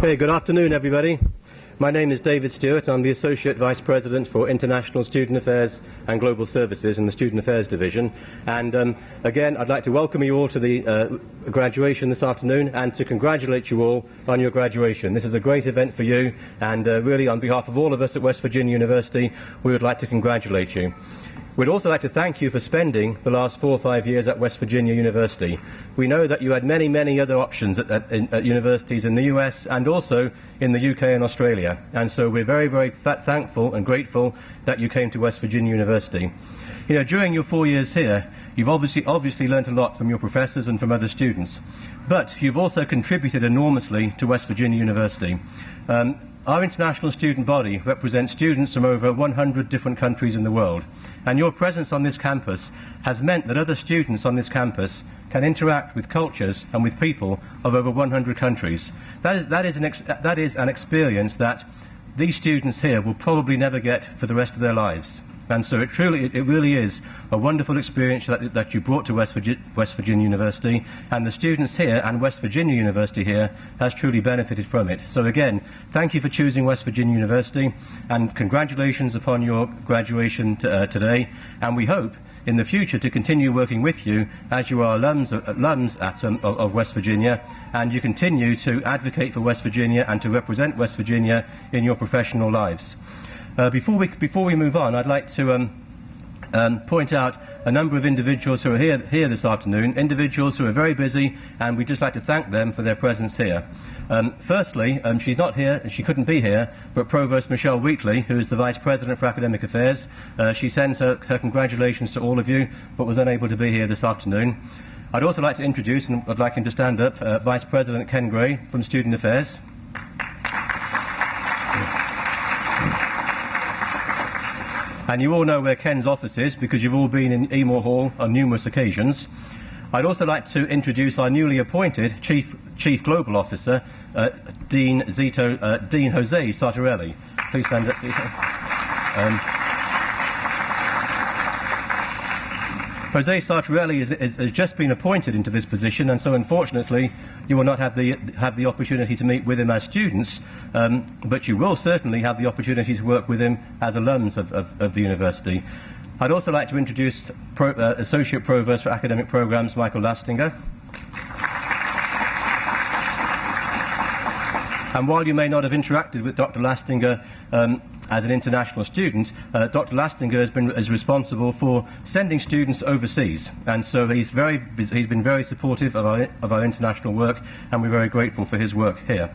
Hey, good afternoon, everybody. My name is David Stewart. I'm the Associate Vice President for International Student Affairs and Global Services in the Student Affairs Division. And again, I'd like to welcome you all to the graduation this afternoon and to congratulate you all on your graduation. This is a great event for you, and really on behalf of all of us at West Virginia University, we would like to congratulate you. We'd also like to thank you for spending the last 4 or 5 years at West Virginia University. We know that you had many, many other options at universities in the US and also in the UK and Australia. And so we're very, very thankful and grateful that you came to West Virginia University. You know, during your 4 years here, you've obviously learnt a lot from your professors and from other students. But you've also contributed enormously to West Virginia University. Our international student body represents students from over 100 different countries in the world, and your presence on this campus has meant that other students on this campus can interact with cultures and with people of over 100 countries. That is an experience that these students here will probably never get for the rest of their lives. And so it really is a wonderful experience that you brought to West Virginia University, and the students here and West Virginia University here has truly benefited from it. So again, thank you for choosing West Virginia University, and congratulations upon your graduation today, and we hope in the future to continue working with you as you are alums of West Virginia, and you continue to advocate for West Virginia and to represent West Virginia in your professional lives. Before we move on, I'd like to point out a number of individuals who are here this afternoon, individuals who are very busy, and we'd just like to thank them for their presence here. Firstly, she's not here, she couldn't be here, but Provost Michelle Wheatley, who is the Vice President for Academic Affairs, she sends her congratulations to all of you, but was unable to be here this afternoon. I'd also like to introduce, and I'd like him to stand up, Vice President Ken Gray from Student Affairs. And you all know where Ken's office is because you've all been in Emore Hall on numerous occasions. I'd also like to introduce our newly appointed Chief Global Officer, Dean Jose Sartorelli. Please stand up, Zito. Jose Sartorelli has just been appointed into this position, and so unfortunately you will not have the opportunity to meet with him as students, but you will certainly have the opportunity to work with him as alums of the university. I'd also like to introduce Associate Provost for Academic Programs, Michael Lastinger. And while you may not have interacted with Dr. Lastinger as an international student, Dr. Lastinger is responsible for sending students overseas, and so he's been very supportive of our international work, and we're very grateful for his work here.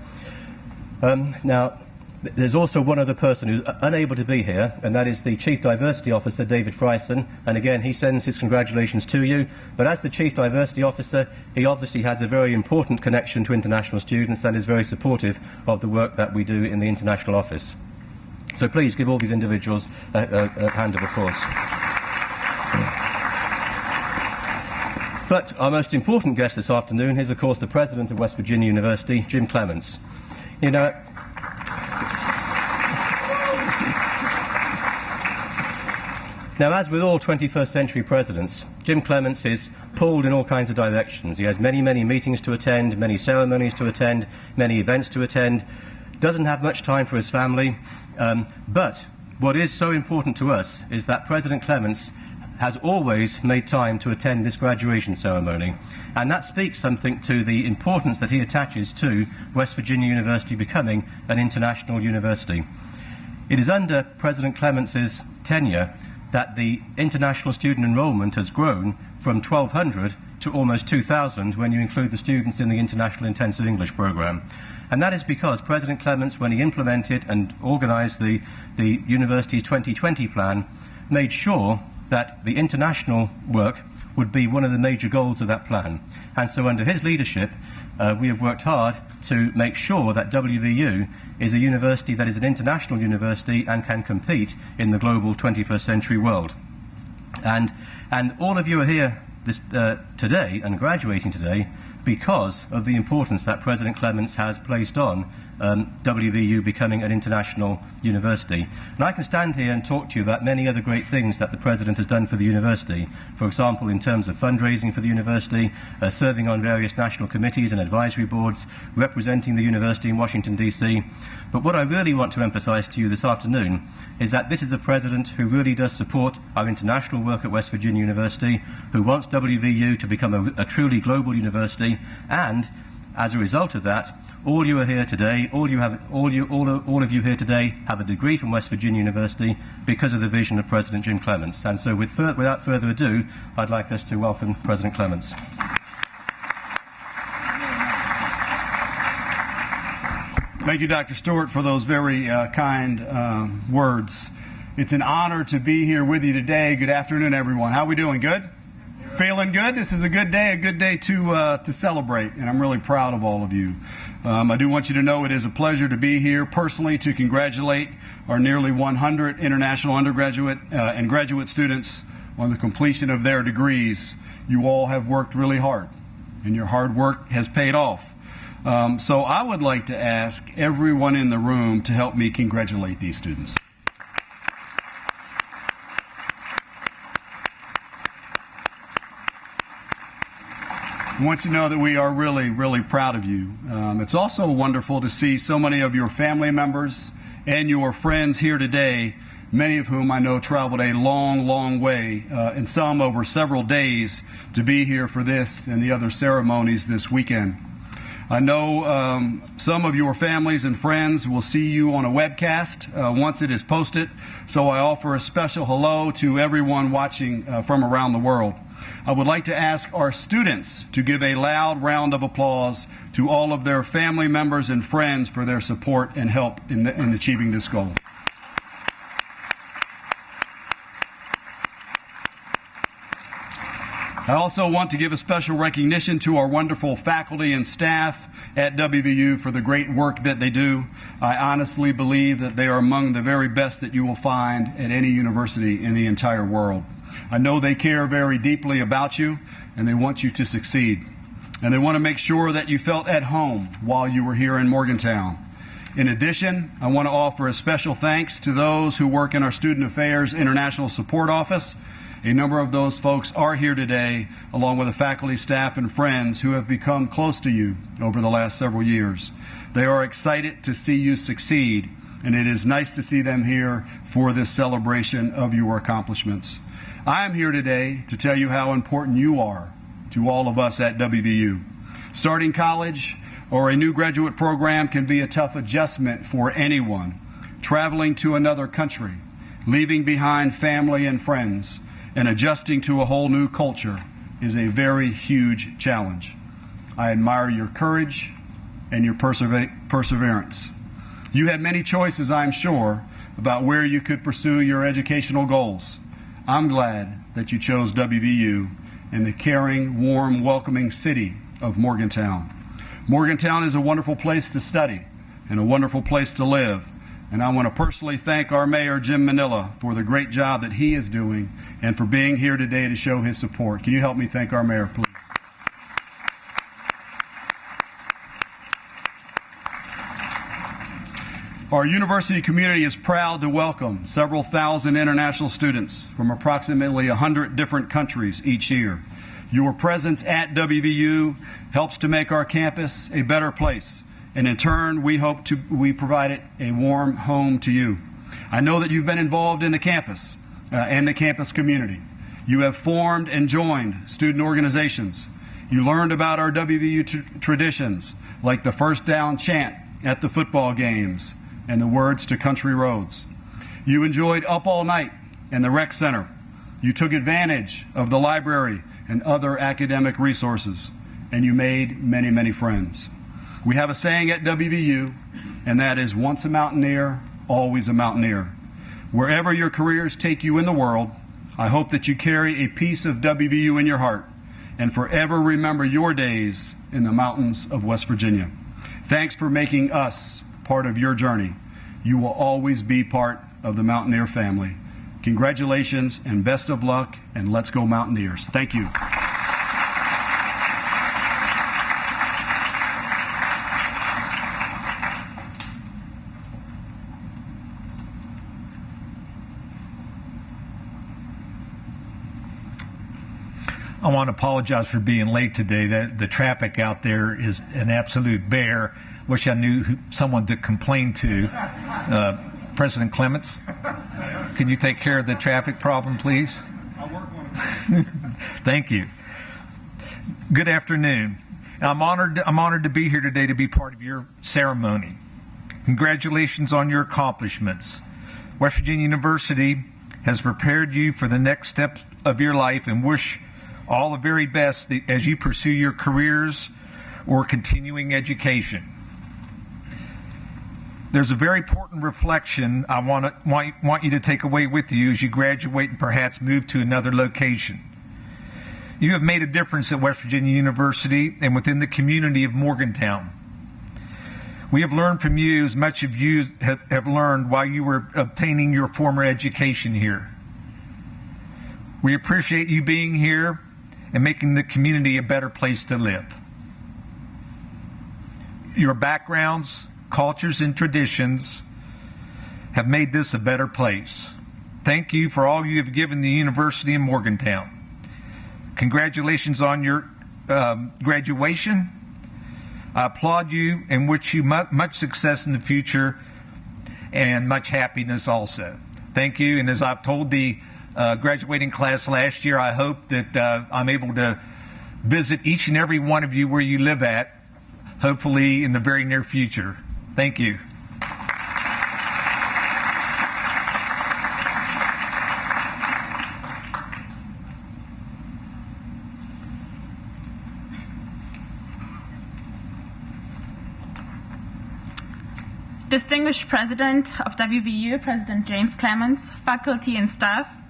Now, there's also one other person who's unable to be here, and that is the Chief Diversity Officer, David Fryson, and again he sends his congratulations to you, but as the Chief Diversity Officer he obviously has a very important connection to international students and is very supportive of the work that we do in the International Office. So please give all these individuals a hand of applause. But our most important guest this afternoon is of course the President of West Virginia University, Jim Clements. You know, now, as with all 21st century presidents, Jim Clements is pulled in all kinds of directions. He has many, many meetings to attend, many ceremonies to attend, many events to attend, doesn't have much time for his family, but what is so important to us is that President Clements has always made time to attend this graduation ceremony, and that speaks something to the importance that he attaches to West Virginia University becoming an international university. It is under President Clements's tenure that the international student enrollment has grown from 1,200 to almost 2,000 when you include the students in the International Intensive English Program. And that is because President Clements, when he implemented and organised the university's 2020 plan, made sure that the international work would be one of the major goals of that plan. And so under his leadership, we have worked hard to make sure that WVU is a university that is an international university and can compete in the global 21st century world. And all of you are here today and graduating today because of the importance that President Clements has placed on WVU becoming an international university. And I can stand here and talk to you about many other great things that the President has done for the university. For example, in terms of fundraising for the university, serving on various national committees and advisory boards, representing the university in Washington, D.C. But what I really want to emphasize to you this afternoon is that this is a President who really does support our international work at West Virginia University, who wants WVU to become a truly global university, and as a result of that, all of you here today have a degree from West Virginia University because of the vision of President Jim Clements. And so without further ado, I'd like us to welcome President Clements. Thank you, Dr. Stewart, for those very kind words. It's an honor to be here with you today. Good afternoon, everyone. How are we doing? Good? Feeling good? This is a good day to celebrate, and I'm really proud of all of you. I do want you to know it is a pleasure to be here personally to congratulate our nearly 100 international undergraduate and graduate students on the completion of their degrees. You all have worked really hard, and your hard work has paid off. So I would like to ask everyone in the room to help me congratulate these students. I want you to know that we are really, really proud of you. It's also wonderful to see so many of your family members and your friends here today, many of whom I know traveled a long, long way, and some over several days, to be here for this and the other ceremonies this weekend. I know some of your families and friends will see you on a webcast once it is posted, so I offer a special hello to everyone watching from around the world. I would like to ask our students to give a loud round of applause to all of their family members and friends for their support and help in achieving this goal. I also want to give a special recognition to our wonderful faculty and staff at WVU for the great work that they do. I honestly believe that they are among the very best that you will find at any university in the entire world. I know they care very deeply about you, and they want you to succeed. And they want to make sure that you felt at home while you were here in Morgantown. In addition, I want to offer a special thanks to those who work in our Student Affairs International Support Office. A number of those folks are here today, along with the faculty, staff, and friends who have become close to you over the last several years. They are excited to see you succeed, and it is nice to see them here for this celebration of your accomplishments. I am here today to tell you how important you are to all of us at WVU. Starting college or a new graduate program can be a tough adjustment for anyone. Traveling to another country, leaving behind family and friends, and adjusting to a whole new culture is a very huge challenge. I admire your courage and your perseverance. You had many choices, I'm sure, about where you could pursue your educational goals. I'm glad that you chose WVU and the caring, warm, welcoming city of Morgantown. Morgantown is a wonderful place to study and a wonderful place to live. And I want to personally thank our Mayor, Jim Manila, for the great job that he is doing and for being here today to show his support. Can you help me thank our Mayor, please? Our university community is proud to welcome several thousand international students from approximately 100 different countries each year. Your presence at WVU helps to make our campus a better place, and in turn, we hope we provided a warm home to you. I know that you've been involved in the campus and the campus community. You have formed and joined student organizations. You learned about our WVU traditions, like the first down chant at the football games and the words to country roads. You enjoyed Up All Night and the Rec Center. You took advantage of the library and other academic resources, and you made many, many friends. We have a saying at WVU, and that is, once a mountaineer, always a mountaineer. Wherever your careers take you in the world, I hope that you carry a piece of WVU in your heart and forever remember your days in the mountains of West Virginia. Thanks for making us part of your journey. You will always be part of the Mountaineer family. Congratulations and best of luck, and let's go Mountaineers. Thank you. I want to apologize for being late today. The traffic out there is an absolute bear. Wish I knew someone to complain to. President Clements, can you take care of the traffic problem, please? I'll work on it. Thank you. Good afternoon. I'm honored to be here today to be part of your ceremony. Congratulations on your accomplishments. West Virginia University has prepared you for the next steps of your life and wish all the very best as you pursue your careers or continuing education. There's a very important reflection I want you to take away with you as you graduate and perhaps move to another location. You have made a difference at West Virginia University and within the community of Morgantown. We have learned from you as much as you have learned while you were obtaining your former education here. We appreciate you being here and making the community a better place to live. Your backgrounds, cultures, and traditions have made this a better place. Thank you for all you have given the University in Morgantown. Congratulations on your graduation. I applaud you and wish you much success in the future and much happiness also. Thank you, and as I've told the graduating class last year, I hope that I'm able to visit each and every one of you where you live at, hopefully in the very near future. Thank you. Distinguished President of WVU, President James Clements, faculty and staff,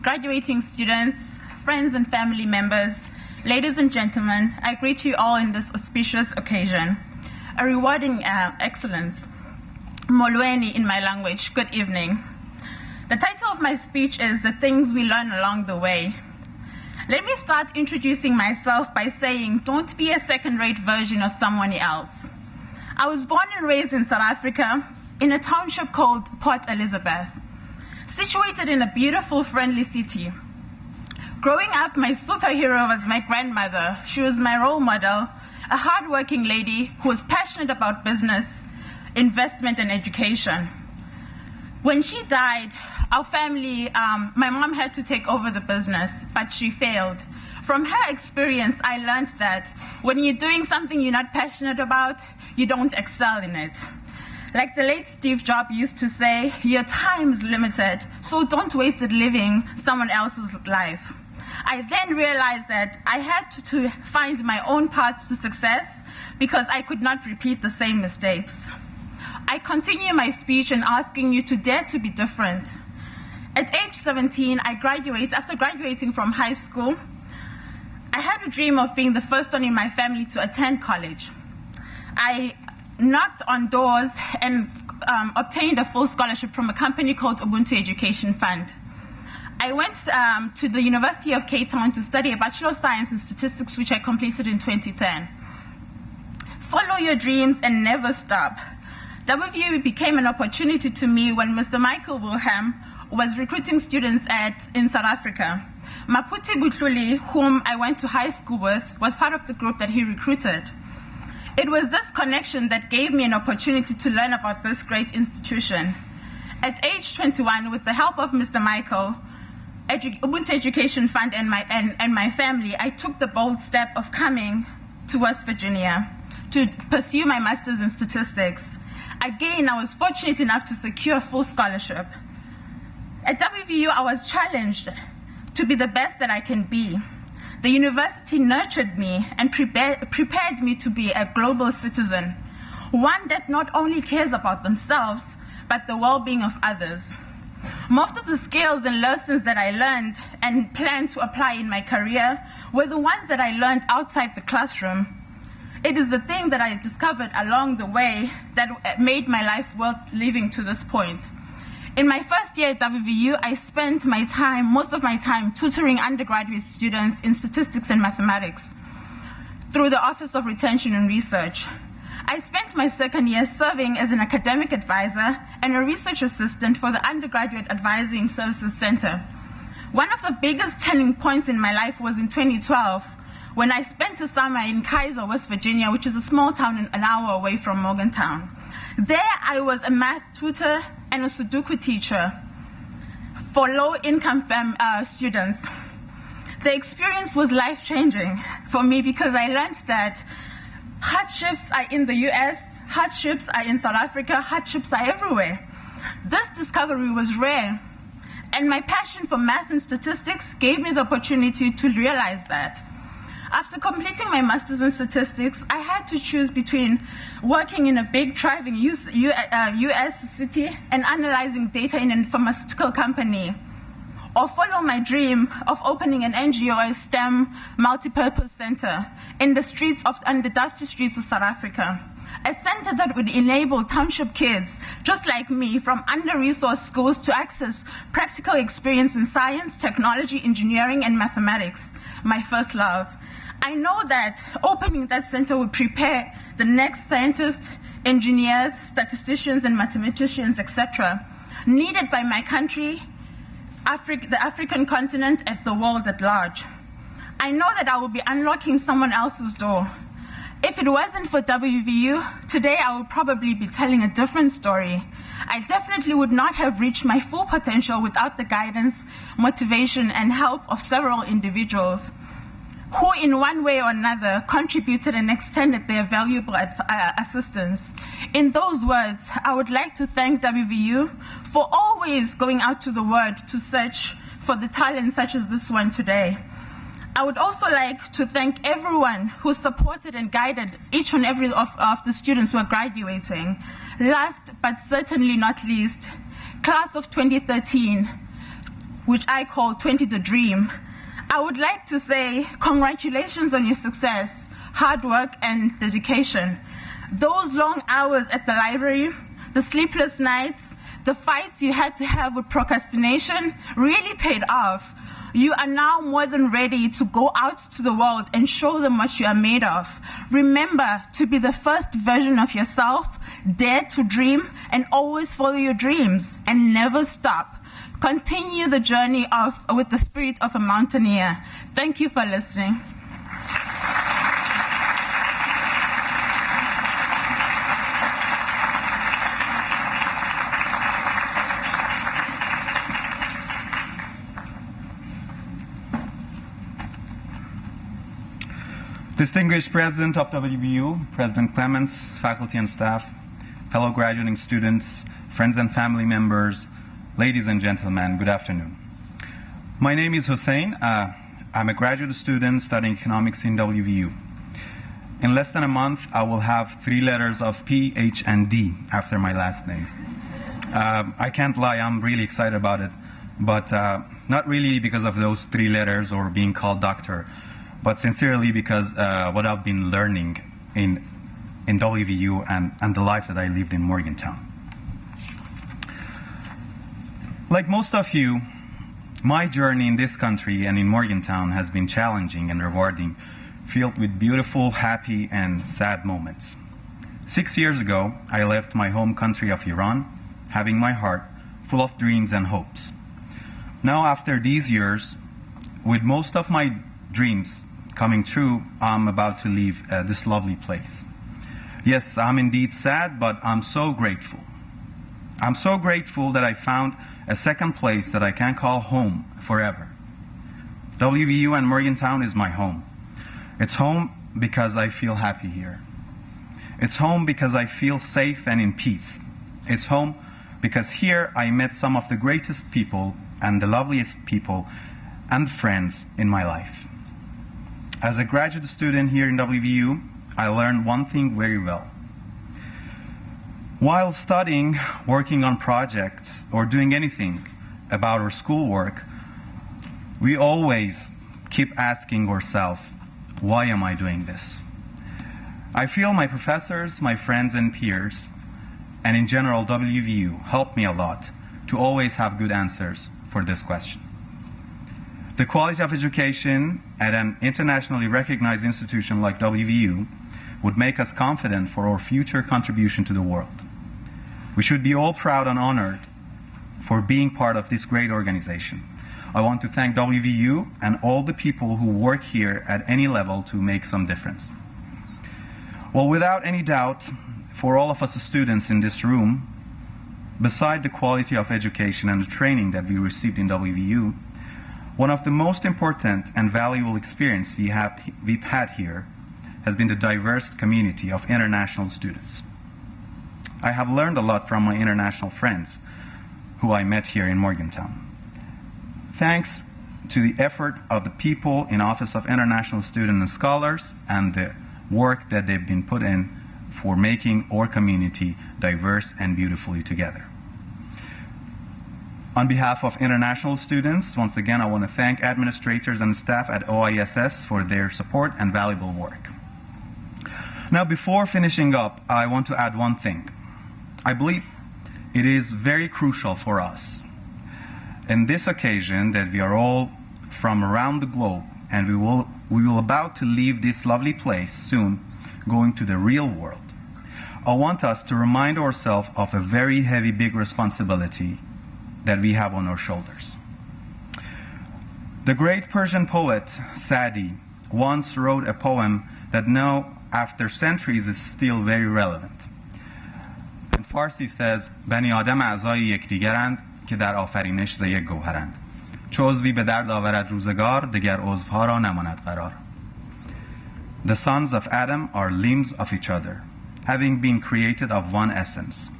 graduating students, friends and family members, ladies and gentlemen, I greet you all in this auspicious occasion. A rewarding excellence. Molweni in my language, good evening. The title of my speech is The Things We Learn Along the Way. Let me start introducing myself by saying, don't be a second-rate version of someone else. I was born and raised in South Africa in a township called Port Elizabeth, situated in a beautiful, friendly city. Growing up, my superhero was my grandmother. She was my role model, a hardworking lady who was passionate about business, investment, and education. When she died, our family, my mom had to take over the business, but she failed. From her experience, I learned that when you're doing something you're not passionate about, you don't excel in it. Like the late Steve Jobs used to say, your time is limited, so don't waste it living someone else's life. I then realized that I had to find my own path to success because I could not repeat the same mistakes. I continue my speech in asking you to dare to be different. At age 17, after graduating from high school, I had a dream of being the first one in my family to attend college. I knocked on doors and obtained a full scholarship from a company called Ubuntu Education Fund. I went to the University of Cape Town to study a Bachelor of Science in Statistics, which I completed in 2010. Follow your dreams and never stop. WVU became an opportunity to me when Mr. Michael Wilhelm was recruiting students in South Africa. Maputi Butluli, whom I went to high school with, was part of the group that he recruited. It was this connection that gave me an opportunity to learn about this great institution. At age 21, with the help of Mr. Michael, Ubuntu Education Fund and my family, I took the bold step of coming to West Virginia to pursue my master's in statistics. Again, I was fortunate enough to secure a full scholarship. At WVU, I was challenged to be the best that I can be. The university nurtured me and prepared me to be a global citizen, one that not only cares about themselves, but the well-being of others. Most of the skills and lessons that I learned and plan to apply in my career were the ones that I learned outside the classroom. It is the thing that I discovered along the way that made my life worth living to this point. In my first year at WVU, I spent most of my time tutoring undergraduate students in statistics and mathematics through the Office of Retention and Research. I spent my second year serving as an academic advisor and a research assistant for the Undergraduate Advising Services Center. One of the biggest turning points in my life was in 2012 when I spent a summer in Kaiser, West Virginia, which is a small town an hour away from Morgantown. There I was a math tutor and a Sudoku teacher for low-income students. The experience was life-changing for me because I learned that hardships are in the US, hardships are in South Africa, hardships are everywhere. This discovery was rare, and my passion for math and statistics gave me the opportunity to realize that. After completing my master's in statistics, I had to choose between working in a big thriving US city and analyzing data in a pharmaceutical company, or follow my dream of opening an NGO, a STEM multi-purpose center in the dusty streets of South Africa. A center that would enable township kids, just like me, from under-resourced schools to access practical experience in science, technology, engineering, and mathematics, my first love. I know that opening that center would prepare the next scientists, engineers, statisticians, and mathematicians, etc., needed by my country, the African continent, and the world at large. I know that I will be unlocking someone else's door. If it wasn't for WVU, today I would probably be telling a different story. I definitely would not have reached my full potential without the guidance, motivation, and help of several individuals who in one way or another contributed and extended their valuable assistance. In those words, I would like to thank WVU for always going out to the world to search for the talent such as this one today. I would also like to thank everyone who supported and guided each and every of the students who are graduating. Last but certainly not least, class of 2013, which I call 20 the Dream. I would like to say congratulations on your success, hard work, and dedication. Those long hours at the library, the sleepless nights, the fights you had to have with procrastination really paid off. You are now more than ready to go out to the world and show them what you are made of. Remember to be the first version of yourself, dare to dream, and always follow your dreams, and never stop. Continue the journey with the spirit of a mountaineer. Thank you for listening. Distinguished President of WVU, President Clements, faculty and staff, fellow graduating students, friends and family members, ladies and gentlemen, good afternoon. My name is Hussein. I'm a graduate student studying economics in WVU. In less than a month, I will have 3 letters of P, H, and D after my last name. I can't lie, I'm really excited about it, but not really because of those 3 letters or being called doctor, but sincerely because what I've been learning in WVU and the life that I lived in Morgantown. Like most of you, my journey in this country and in Morgantown has been challenging and rewarding, filled with beautiful, happy, and sad moments. 6 years ago, I left my home country of Iran, having my heart full of dreams and hopes. Now, after these years, with most of my dreams coming true, I'm about to leave this lovely place. Yes, I'm indeed sad, but I'm so grateful. I'm so grateful that I found a second place that I can call home forever. WVU and Morgantown is my home. It's home because I feel happy here. It's home because I feel safe and in peace. It's home because here I met some of the greatest people and the loveliest people and friends in my life. As a graduate student here in WVU, I learned one thing very well. While studying, working on projects, or doing anything about our schoolwork, we always keep asking ourselves, why am I doing this? I feel my professors, my friends and peers, and in general WVU helped me a lot to always have good answers for this question. The quality of education at an internationally recognized institution like WVU would make us confident for our future contribution to the world. We should be all proud and honored for being part of this great organization. I want to thank WVU and all the people who work here at any level to make some difference. Well, without any doubt, for all of us students in this room, beside the quality of education and the training that we received in WVU, one of the most important and valuable experience we've had here has been the diverse community of international students. I have learned a lot from my international friends who I met here in Morgantown. Thanks to the effort of the people in Office of International Students and Scholars and the work that they've been put in for making our community diverse and beautifully together. On behalf of international students, once again, I want to thank administrators and staff at OISS for their support and valuable work. Now, before finishing up, I want to add one thing. I believe it is very crucial for us in this occasion that we are all from around the globe and we will about to leave this lovely place soon, going to the real world. I want us to remind ourselves of a very heavy, big responsibility that we have on our shoulders. The great Persian poet Sadi once wrote a poem that now, after centuries, is still very relevant. In Farsi says, بنی آدم اعضای یکدیگرند که در آفرینش ز یک گوهرند. چو عضوی به درد آورد روزگار دگر عضوها را نماند قرار. The sons of Adam are limbs of each other, having been created of one essence.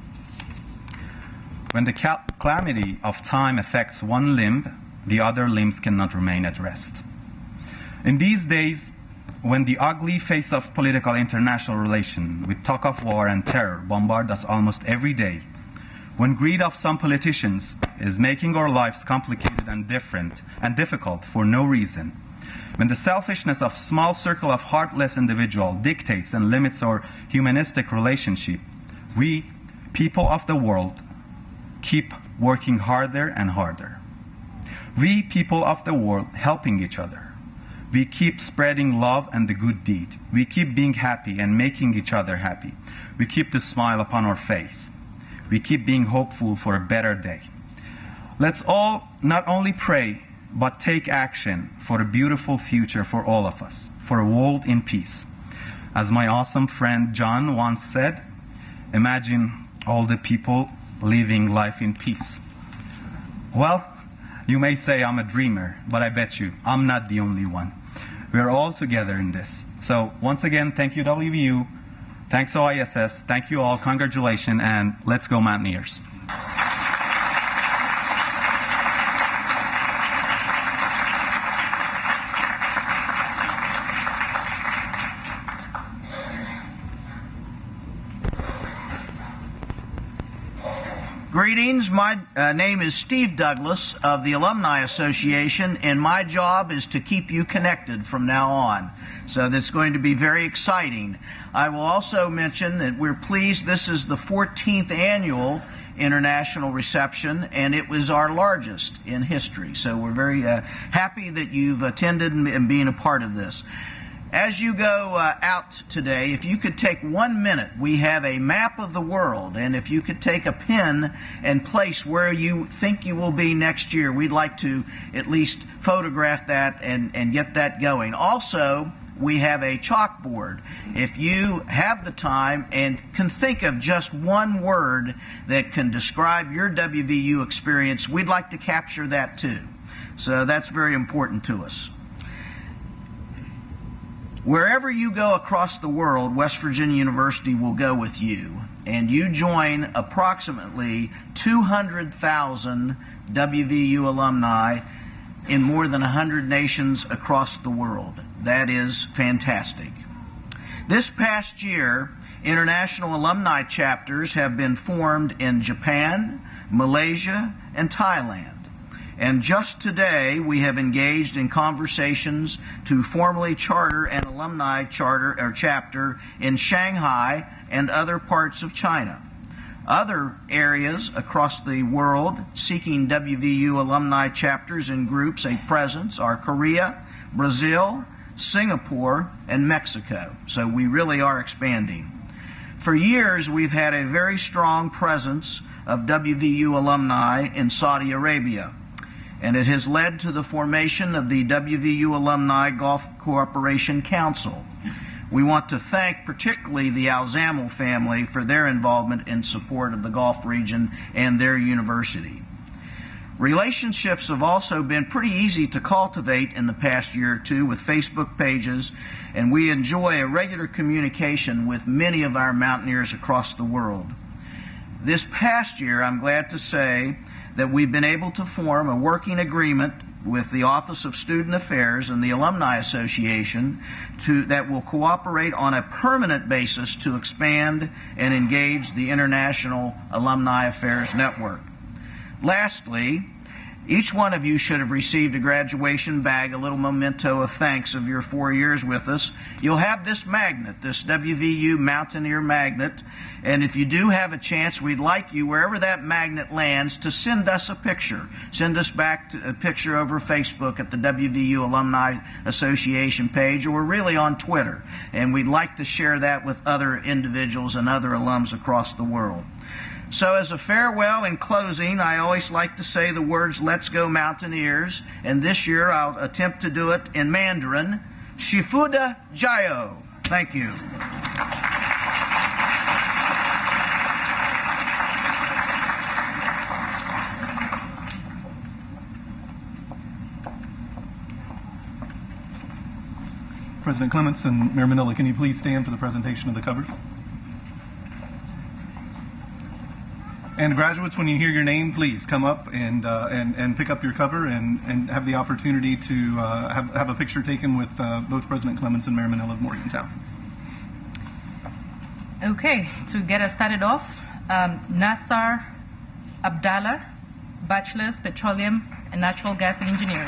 When the calamity of time affects one limb, the other limbs cannot remain at rest. In these days, when the ugly face of political international relation with talk of war and terror bombard us almost every day, when greed of some politicians is making our lives complicated and different and difficult for no reason, when the selfishness of small circle of heartless individual dictates and limits our humanistic relationship, we, people of the world, keep working harder and harder. We, people of the world, helping each other. We keep spreading love and the good deed. We keep being happy and making each other happy. We keep the smile upon our face. We keep being hopeful for a better day. Let's all not only pray, but take action for a beautiful future for all of us, for a world in peace. As my awesome friend John once said, imagine all the people living life in peace. Well, you may say I'm a dreamer, but I bet you I'm not the only one. We're all together in this. So once again, thank you WVU, thanks OISS, thank you all, congratulations, and let's go Mountaineers. Greetings. My name is Steve Douglas of the Alumni Association, and my job is to keep you connected from now on. So that's going to be very exciting. I will also mention that we're pleased this is the 14th annual international reception, and it was our largest in history. So we're very happy that you've attended and being a part of this. As you go out today, if you could take 1 minute, we have a map of the world, and if you could take a pen and place where you think you will be next year, we'd like to at least photograph that and get that going. Also, we have a chalkboard. If you have the time and can think of just one word that can describe your WVU experience, we'd like to capture that too. So that's very important to us. Wherever you go across the world, West Virginia University will go with you, and you join approximately 200,000 WVU alumni in more than 100 nations across the world. That is fantastic. This past year, international alumni chapters have been formed in Japan, Malaysia, and Thailand. And just today, we have engaged in conversations to formally charter an alumni charter or chapter in Shanghai and other parts of China. Other areas across the world seeking WVU alumni chapters and groups a presence are Korea, Brazil, Singapore, and Mexico. So we really are expanding. For years, we've had a very strong presence of WVU alumni in Saudi Arabia. and it has led to the formation of the WVU Alumni Golf Cooperation Council. We want to thank particularly the Alzamel family for their involvement in support of the Gulf region and their university. Relationships have also been pretty easy to cultivate in the past year or two with Facebook pages, and we enjoy a regular communication with many of our mountaineers across the world. This past year, I'm glad to say that we've been able to form a working agreement with the Office of Student Affairs and the Alumni Association that will cooperate on a permanent basis to expand and engage the International Alumni Affairs Network. Lastly, each one of you should have received a graduation bag, a little memento of thanks of your 4 years with us. You'll have this magnet, this WVU Mountaineer magnet, and if you do have a chance, we'd like you, wherever that magnet lands, to send us a picture. Send us back a picture over Facebook at the WVU Alumni Association page, or really on Twitter, and we'd like to share that with other individuals and other alums across the world. So as a farewell in closing, I always like to say the words, "Let's go Mountaineers," and this year I'll attempt to do it in Mandarin, "Shifuda Jayo." Thank you. President Clements and Mayor Manila, can you please stand for the presentation of the covers? And graduates, when you hear your name, please come up and pick up your cover and have the opportunity to have a picture taken with both President Clements and Mayor Manila of Morgantown. Okay, to get us started off, Nassar Abdallah, Bachelor's Petroleum and Natural Gas and Engineering.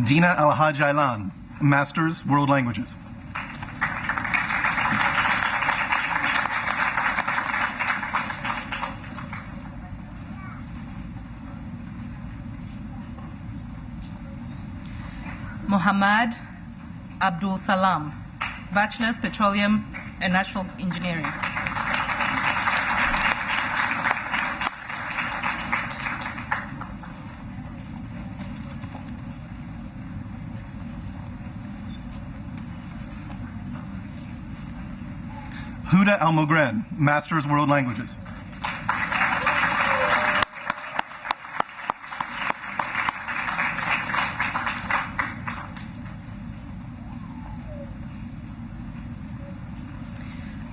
Dina Al-Haj Aylan, Masters, World Languages. Muhammad Abdul Salam, Bachelor's Petroleum and Natural Engineering. Huda Al-Mogren, Masters, World Languages.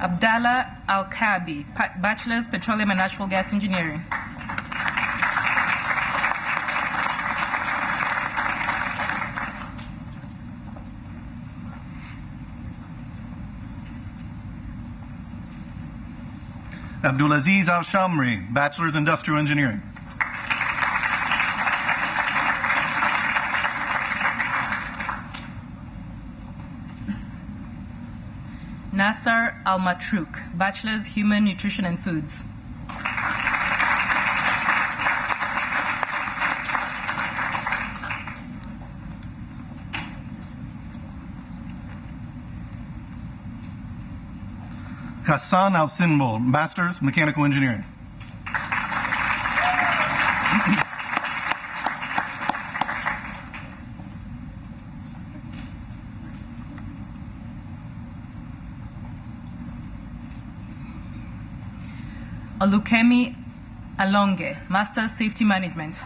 Abdallah Al-Kabi, Bachelor's Petroleum and Natural Gas Engineering. Abdulaziz Al-Shamri, Bachelor's Industrial Engineering. Nassar Al-Matrouk, Bachelor's Human Nutrition and Foods. Hassan Al-Sinbol, Masters, Mechanical Engineering. Olukemi Alonge, Master's Safety Management.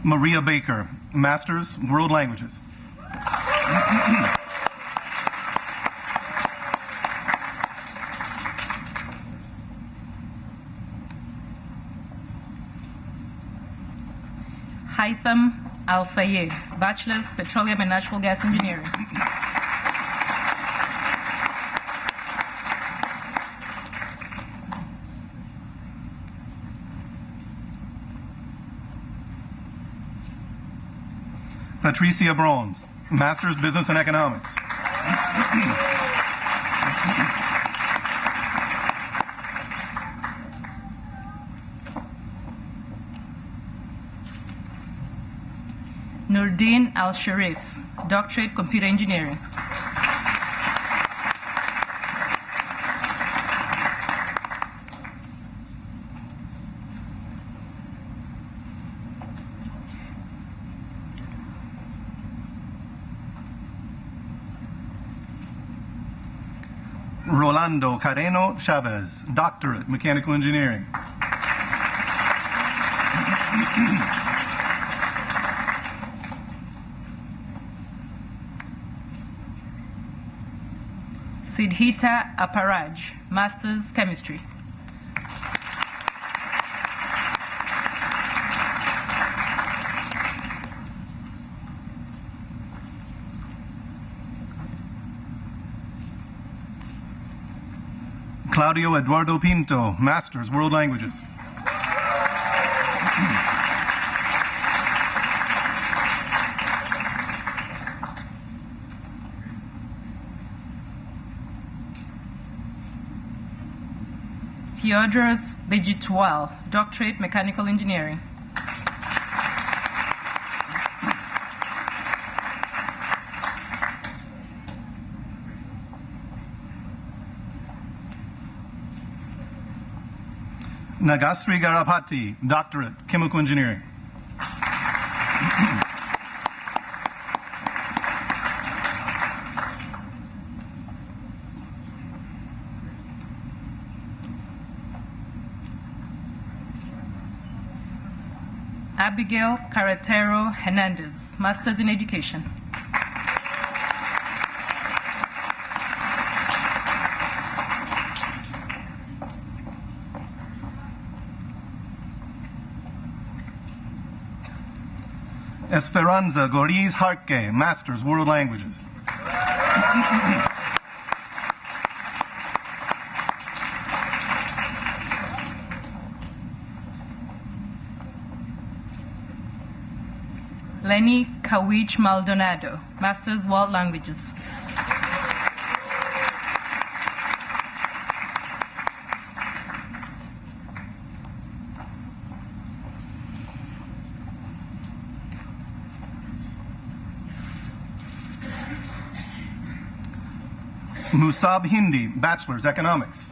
Maria Baker, Masters, World Languages. Haitham Al-Sayed, Bachelor's Petroleum and Natural Gas Engineering. Patricia Bronze, Master's Business and Economics. Nurdin Al-Sharif, Doctorate Computer Engineering. Rolando Carreno Chavez, Doctorate, Mechanical Engineering. Siddhita Aparaj, Master's Chemistry. Claudio Eduardo Pinto, Master's, World Languages. Theodoros Begitual, Doctorate Mechanical Engineering. Nagasri Garapati, Doctorate, Chemical Engineering. Abigail Carretero Hernandez, Master's in Education. Esperanza Goriz Harke, Master's, World Languages. Lenny Kawich Maldonado, Master's, World Languages. Musab Hindi, Bachelor's, Economics.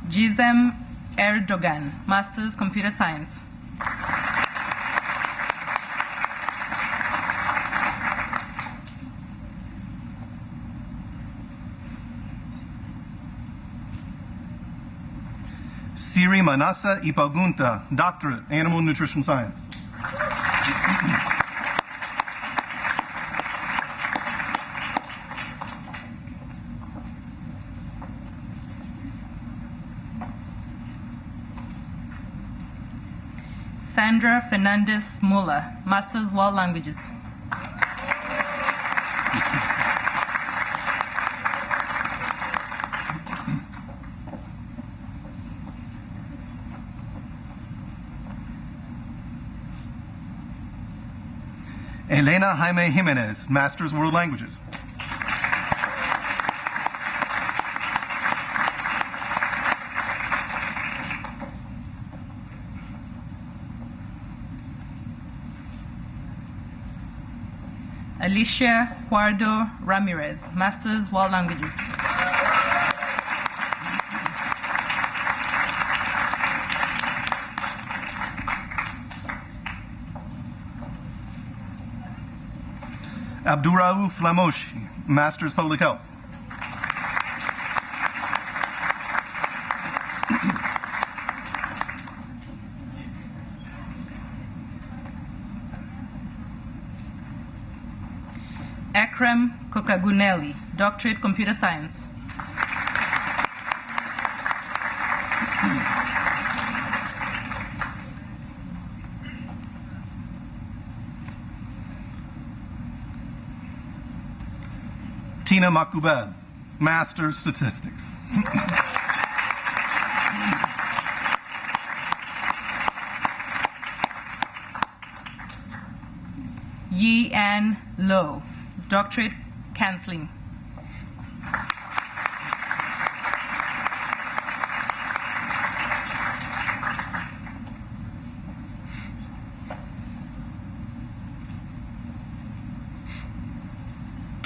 Gizem Erdogan, Master's, Computer Science. Siri Manasa Ipagunta, Doctorate, Animal Nutrition Science. Sandra Fernandez Muller, Master's, World Languages. Elena Jaime Jimenez, Master's, World Languages. Alicia Juardo Ramirez, Master's, World Languages. Abdurraouf Lamoshi, Master's, Public Health. Ekrem Kokaguneli, Doctorate, Computer Science. Tina Makubed, Master Statistics. Yi Ann Low, Doctorate Counseling.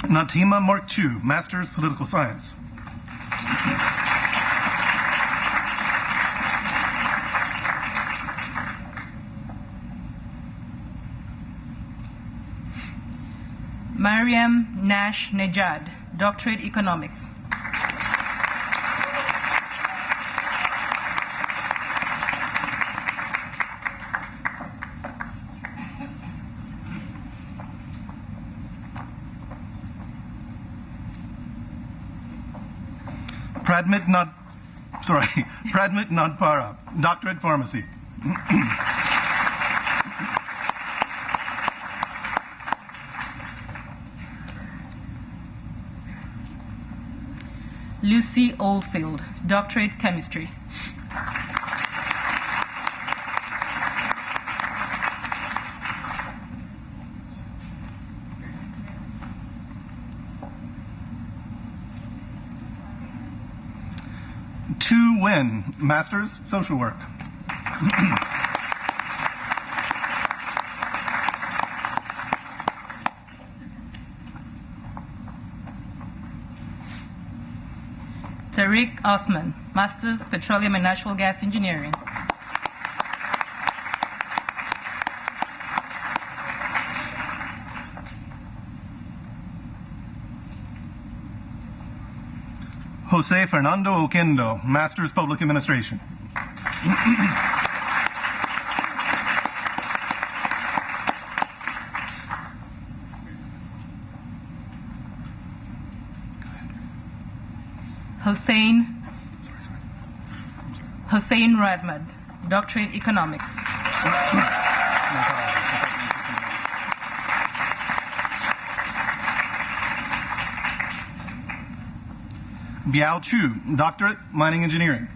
Natima Markchu, Master's Political Science. Mariam Nash Nejad, Doctorate Economics. Pradmit Nadpara, Doctorate Pharmacy. Lucy Oldfield, Doctorate Chemistry. Tu Nguyen, Master's Social Work. Tariq Osman, Master's Petroleum and Natural Gas Engineering. Jose Fernando Oquendo, Master's Public Administration. Hossein Radmad, Doctorate Economics. Biao Chu, Doctorate Mining Engineering.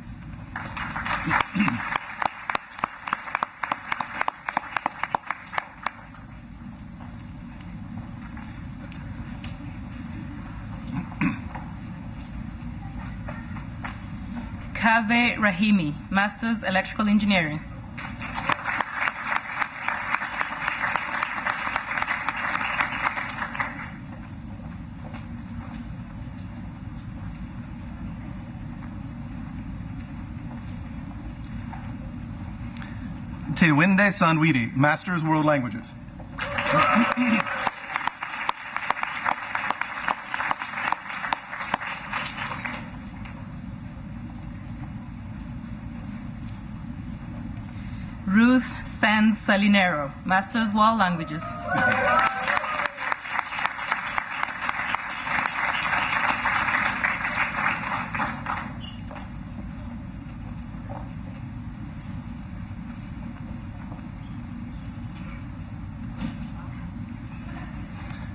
Kaveh Rahimi, Master's Electrical Engineering. Tewinde Sandwidi, Master's World Languages. Ruth Sanz Salinero, Master's World Languages.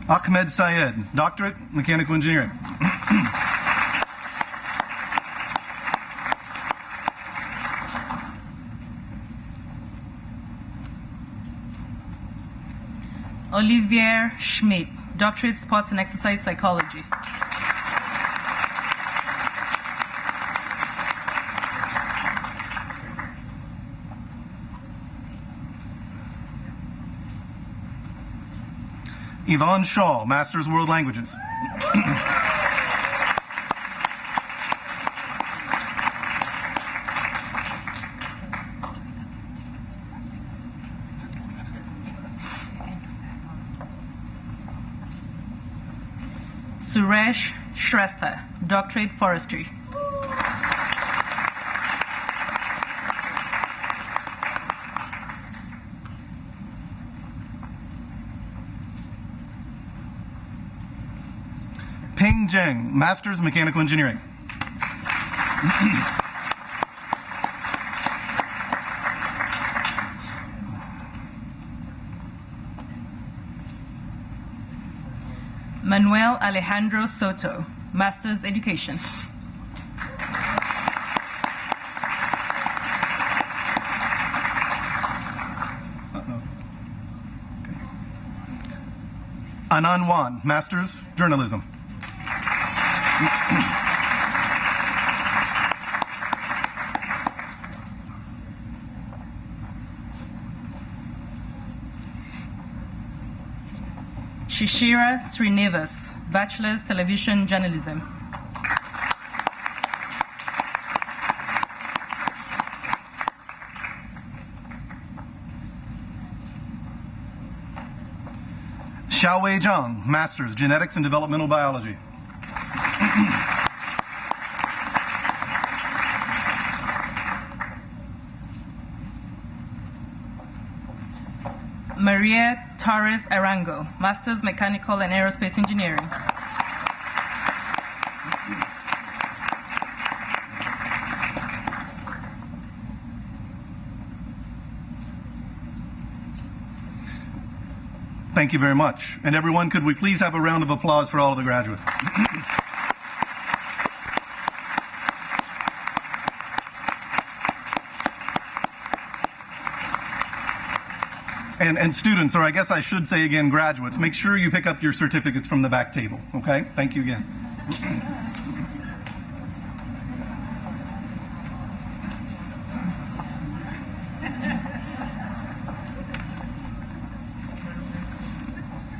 Ahmed Syed, Doctorate Mechanical Engineering. Olivier Schmidt, Doctorate Sports and Exercise Psychology. Yvonne Shaw, Master's World Languages. Suresh Shrestha, Doctorate Forestry. Peng Zheng, Master's Mechanical Engineering. Manuel Alejandro Soto, Master's Education. Anan Wan, Master's, Journalism. Shishira Srinivas, Bachelor's, Television Journalism. Xiaowei Zhang, Master's, Genetics and Developmental Biology. Maria Torres Arango, Master's, Mechanical and Aerospace Engineering. Thank you very much. And everyone, could we please have a round of applause for all of the graduates? And students, or I guess I should say again, graduates, make sure you pick up your certificates from the back table, okay? Thank you again.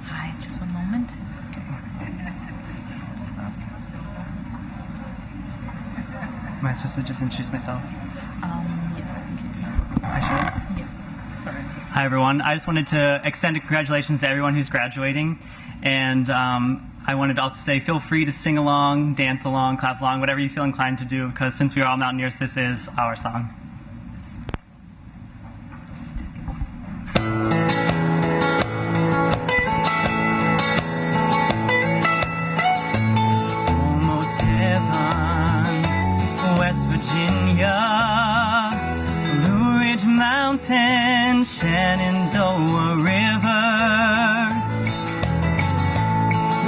Hi, just one moment. Am I supposed to just introduce myself? Yes, I think you do. I should? Yes. Sorry. Hi, everyone. I just wanted to extend a congratulations to everyone who's graduating. And I wanted to also say feel free to sing along, dance along, clap along, whatever you feel inclined to do, because since we are all Mountaineers, this is our song. Almost heaven, West Virginia, Blue Ridge Mountain, Shenandoah River.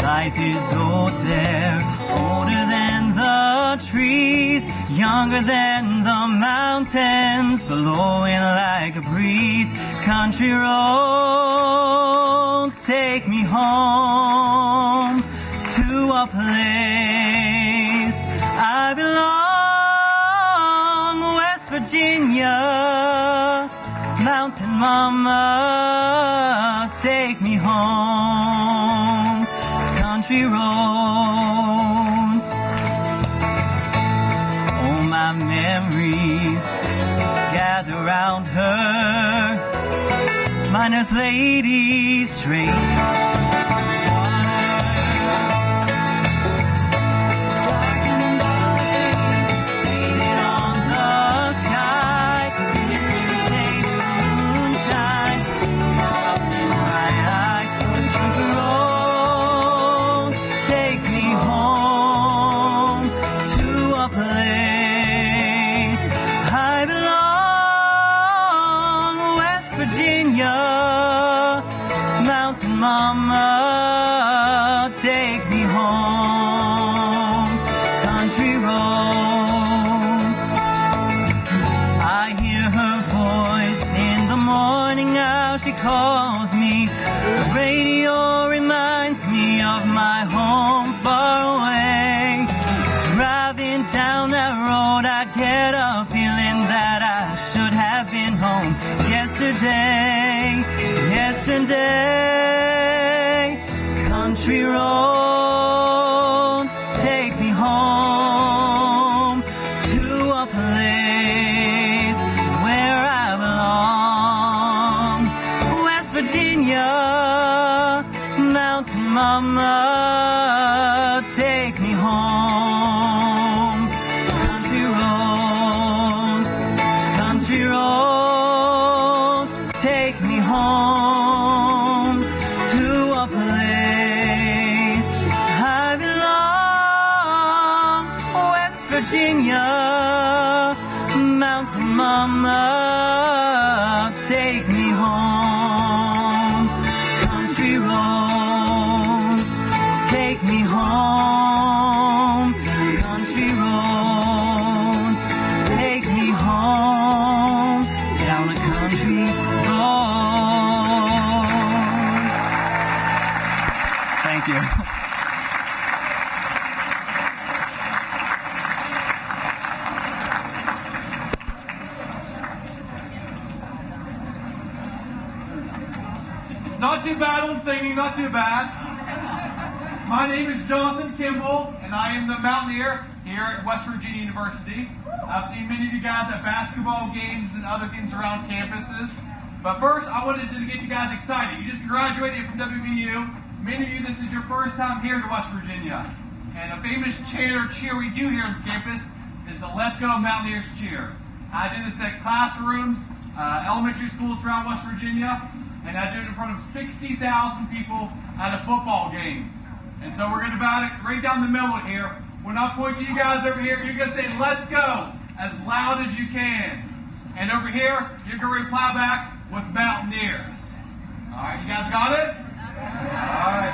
Life is old there, older than the trees, younger than the mountains, blowing like a breeze. Country roads take me home to a place I belong, West Virginia. Mountain Mama, take me home. Country roads, all my memories gather round her. Miner's lady, straight Mama, take me home. Country roads, I hear her voice in the morning how she calls me. The radio reminds me of my home far away. Driving down that road, I get a feeling that I should have been home yesterday. Country roads take me home to a place where I belong. West Virginia, Mountain Mama, take me home. Country roads, take me home to a place I belong. West Virginia, Mountain Mama, take me home. Country roads, take home. Country roads, take me home down a country roads. Thank you. Not too bad on singing, not too bad. My name is Jonathan Kimball, and I am the Mountaineer here at West Virginia University. I've seen many of you guys at basketball games and other things around campuses. But first, I wanted to get you guys excited. You just graduated from WVU. Many of you, this is your first time here to West Virginia. And a famous cheer we do here on campus is the Let's Go Mountaineers cheer. I do this at classrooms, elementary schools around West Virginia, and I do it in front of 60,000 people at a football game. And so we're going to about it right down the middle here. When I point to you guys over here, you're going to say, "Let's go," as loud as you can. And over here, you're going to reply back with Mountaineers. All right, you guys got it? All right.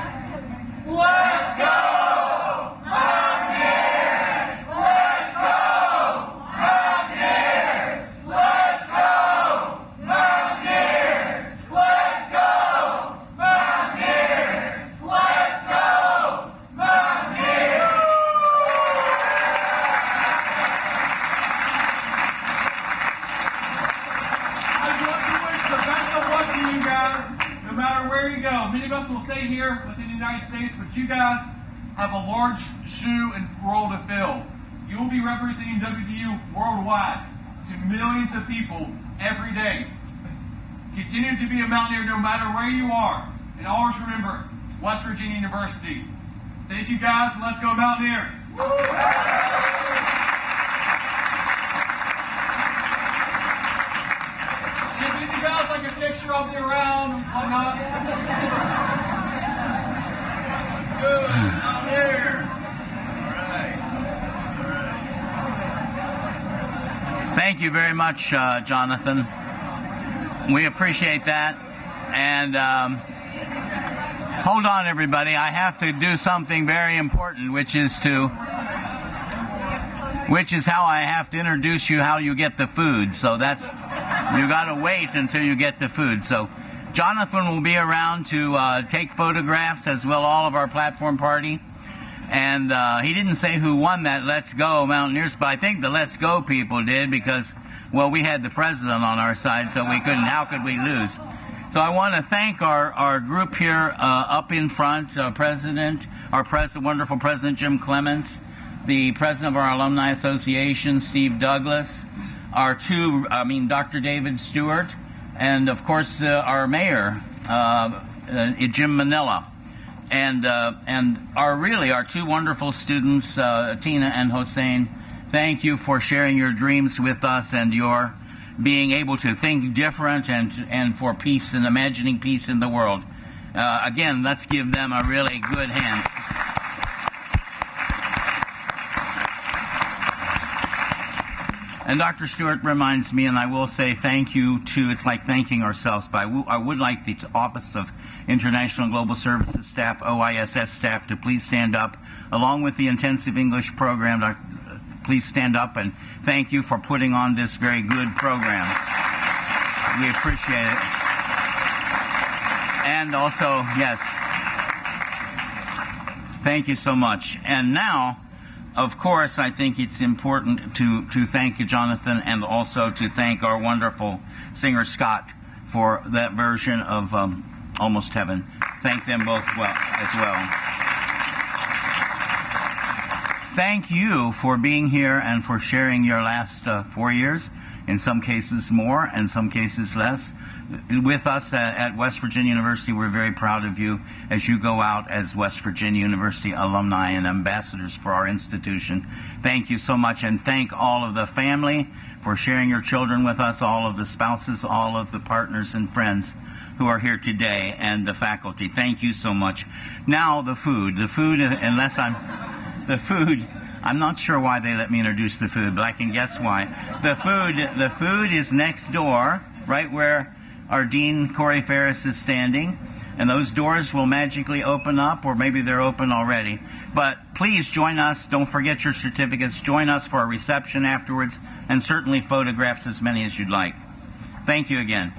Let's go, Mountaineers! Let's go, Mountaineers! Let's go, Mountaineers! Let's go, Mountaineers! Let's go, Mountaineers! I'd like to wish the best of luck to you guys, no matter where you go. Many of us will stay here within the United States, but you guys have a large shoe and role to fill. You will be representing WVU worldwide to millions of people every day. Continue to be a Mountaineer no matter where you are. And always remember, West Virginia University. Thank you guys, and let's go Mountaineers. If you guys like a picture, I'll be around and whatnot. Let's go, Mountaineers. Thank you very much, Jonathan. We appreciate that. And hold on, everybody. I have to do something very important, which is how I have to introduce you how you get the food. So that's, you got to wait until you get the food. So Jonathan will be around to take photographs, as will all of our platform party. And he didn't say who won that Let's Go Mountaineers, but I think the Let's Go people did because, well, we had the president on our side, so we couldn't, how could we lose? So I want to thank our group here up in front, our wonderful President Jim Clements, the president of our Alumni Association, Steve Douglas, Dr. David Stewart, and of course our mayor, Jim Manila. And our two wonderful students, Tina and Hossein. Thank you for sharing your dreams with us and your being able to think different and for peace and imagining peace in the world. Again, let's give them a really good hand. And Dr. Stewart reminds me, and I will say thank you to, it's like thanking ourselves, but I would like the Office of International and Global Services staff, OISS staff, to please stand up, along with the Intensive English program. Please stand up and thank you for putting on this very good program. We appreciate it. And also, yes, thank you so much. And now, of course, I think it's important to thank you, Jonathan, and also to thank our wonderful singer, Scott, for that version of Almost Heaven. Thank them both as well. Thank you for being here and for sharing your last 4 years, in some cases more, in some cases less, with us at West Virginia University. We're very proud of you as you go out as West Virginia University alumni and ambassadors for our institution. Thank you so much, and thank all of the family for sharing your children with us, all of the spouses, all of the partners and friends who are here today, and the faculty. Thank you so much. Now the food, I'm not sure why they let me introduce the food, but I can guess why. The food is next door, right where our Dean Corey Ferris is standing. and those doors will magically open up, or maybe they're open already. But please join us. Don't forget your certificates. Join us for a reception afterwards, and certainly photographs, as many as you'd like. Thank you again.